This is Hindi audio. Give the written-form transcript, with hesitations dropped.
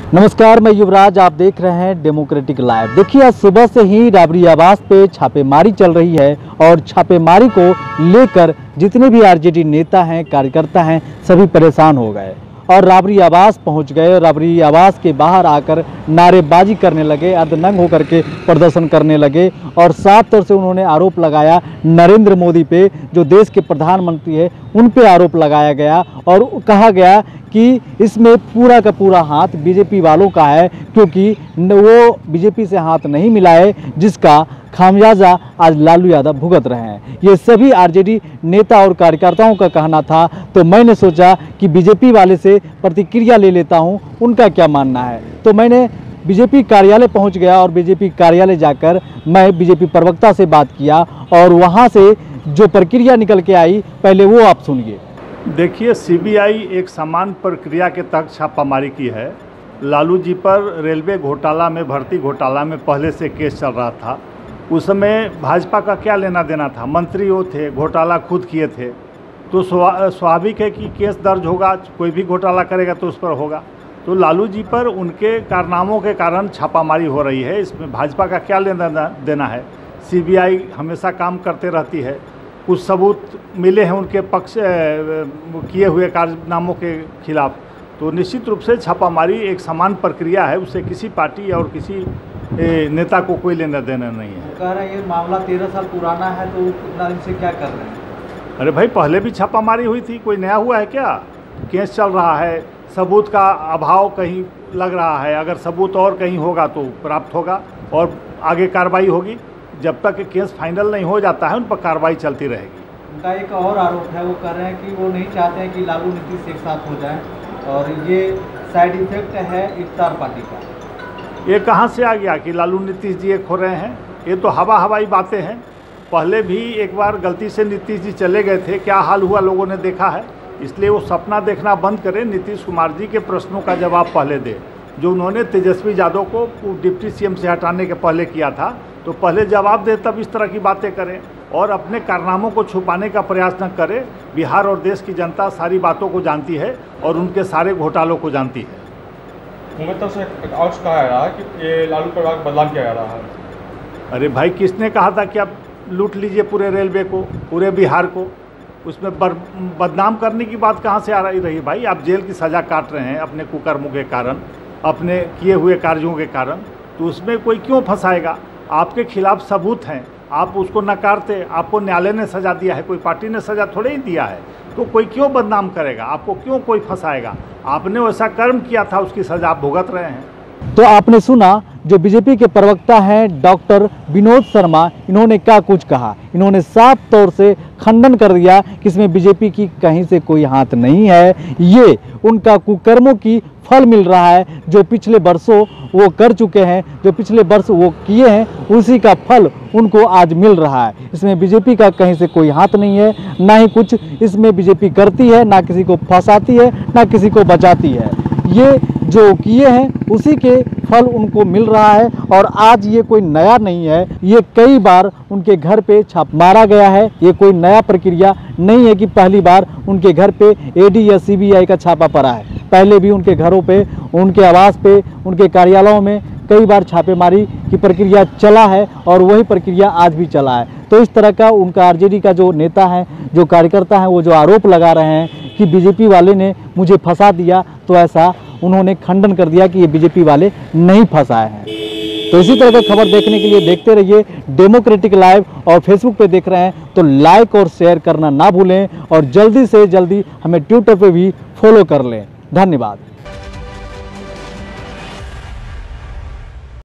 नमस्कार, मैं युवराज, आप देख रहे हैं डेमोक्रेटिक लाइव। देखिए, आज सुबह से ही राबड़ी आवास पे छापेमारी चल रही है और छापेमारी को लेकर जितने भी आरजेडी नेता हैं, कार्यकर्ता हैं, सभी परेशान हो गए और राबड़ी आवास पहुंच गए और राबड़ी आवास के बाहर आकर नारेबाजी करने लगे, अर्धनंग होकर के प्रदर्शन करने लगे और साफ तौर से उन्होंने आरोप लगाया नरेंद्र मोदी पे, जो देश के प्रधानमंत्री है, उन पे आरोप लगाया गया और कहा गया कि इसमें पूरा का पूरा हाथ बीजेपी वालों का है, क्योंकि वो बीजेपी से हाथ नहीं मिलाए, जिसका खामियाजा आज लालू यादव भुगत रहे हैं। ये सभी आरजेडी नेता और कार्यकर्ताओं का कहना था, तो मैंने सोचा कि बीजेपी वाले से प्रतिक्रिया ले लेता हूं, उनका क्या मानना है। तो मैंने बीजेपी कार्यालय पहुंच गया और बीजेपी कार्यालय जाकर मैं बीजेपी प्रवक्ता से बात किया और वहां से जो प्रक्रिया निकल के आई, पहले वो आप सुनिए। देखिए, सीबीआई एक समान प्रक्रिया के तहत छापामारी की है। लालू जी पर रेलवे घोटाला में, भर्ती घोटाला में पहले से केस चल रहा था। उस समय भाजपा का क्या लेना देना था, मंत्री वो थे, घोटाला खुद किए थे, तो स्वाभाविक है कि केस दर्ज होगा, कोई भी घोटाला करेगा तो उस पर होगा। तो लालू जी पर उनके कारनामों के कारण छापामारी हो रही है, इसमें भाजपा का क्या लेना देना है। सीबीआई हमेशा काम करते रहती है, कुछ सबूत मिले हैं उनके पक्ष किए हुए कारनामों के खिलाफ, तो निश्चित रूप से छापामारी एक समान प्रक्रिया है, उससे किसी पार्टी और किसी नेता को कोई लेना देना नहीं है। कह रहे हैं ये मामला 13 साल पुराना है, तो इतना दिन से क्या कर रहे हैं? अरे भाई, पहले भी छापामारी हुई थी, कोई नया हुआ है क्या? केस चल रहा है, सबूत का अभाव कहीं लग रहा है, अगर सबूत और कहीं होगा तो प्राप्त होगा और आगे कार्रवाई होगी। जब तक केस फाइनल नहीं हो जाता है, उन पर कार्रवाई चलती रहेगी। उनका एक और आरोप है, वो कर रहे हैं कि वो नहीं चाहते हैं कि लालू नीतीश एक साथ हो जाए और ये साइड इफेक्ट है इफ्तार पार्टी का। ये कहाँ से आ गया कि लालू नीतीश जी एक हो रहे हैं? ये तो हवाई बातें हैं। पहले भी एक बार गलती से नीतीश जी चले गए थे, क्या हाल हुआ लोगों ने देखा है। इसलिए वो सपना देखना बंद करें, नीतीश कुमार जी के प्रश्नों का जवाब पहले दे, जो उन्होंने तेजस्वी यादव को डिप्टी सीएम से हटाने के पहले किया था, तो पहले जवाब दे, तब इस तरह की बातें करें और अपने कारनामों को छुपाने का प्रयास न करें। बिहार और देश की जनता सारी बातों को जानती है और उनके सारे घोटालों को जानती है। तो से आउट्स कहा जा रहा है कि ये लालू परिवार का बदनाम किया जा रहा है। अरे भाई, किसने कहा था कि आप लूट लीजिए पूरे रेलवे को, पूरे बिहार को? उसमें बदनाम करने की बात कहाँ से आ रही भाई? आप जेल की सज़ा काट रहे हैं अपने कुकर्मों के कारण, अपने किए हुए कार्यों के कारण, तो उसमें कोई क्यों फंसाएगा? आपके खिलाफ सबूत हैं, आप उसको नकारते, आपको न्यायालय ने सज़ा दिया है, कोई पार्टी ने सज़ा थोड़े ही दिया है, तो कोई क्यों बदनाम करेगा? आपको क्यों कोई फंसाएगा? आपने वैसा कर्म किया था, उसकी सज़ा आप भुगत रहे हैं। तो आपने सुना जो बीजेपी के प्रवक्ता हैं डॉक्टर विनोद शर्मा, इन्होंने क्या कुछ कहा। इन्होंने साफ तौर से खंडन कर दिया कि इसमें बीजेपी की कहीं से कोई हाथ नहीं है, ये उनका कुकर्मों की फल मिल रहा है, जो पिछले वर्षों वो कर चुके हैं, जो पिछले वर्ष वो किए हैं, उसी का फल उनको आज मिल रहा है। इसमें बीजेपी का कहीं से कोई हाथ नहीं है, ना ही कुछ इसमें बीजेपी करती है, ना किसी को फंसाती है, ना किसी को बचाती है। ये जो किए हैं उसी के फल उनको मिल रहा है और आज ये कोई नया नहीं है, ये कई बार उनके घर पे छाप मारा गया है। ये कोई नया प्रक्रिया नहीं है कि पहली बार उनके घर पे ईडी या सीबीआई का छापा पड़ा है। पहले भी उनके घरों पे, उनके आवास पे, उनके कार्यालयों में कई बार छापेमारी की प्रक्रिया चला है और वही प्रक्रिया आज भी चला है। तो इस तरह का उनका आरजेडी का जो नेता है, जो कार्यकर्ता हैं, वो जो आरोप लगा रहे हैं कि बीजेपी वाले ने मुझे फंसा दिया, तो ऐसा उन्होंने खंडन कर दिया कि ये बीजेपी वाले नहीं फंसाए हैं। तो इसी तरह का खबर देखने के लिए देखते रहिए डेमोक्रेटिक लाइव, और फेसबुक पे देख रहे हैं तो लाइक और शेयर करना ना भूलें और जल्दी से जल्दी हमें ट्विटर पे भी फॉलो कर लें। धन्यवाद।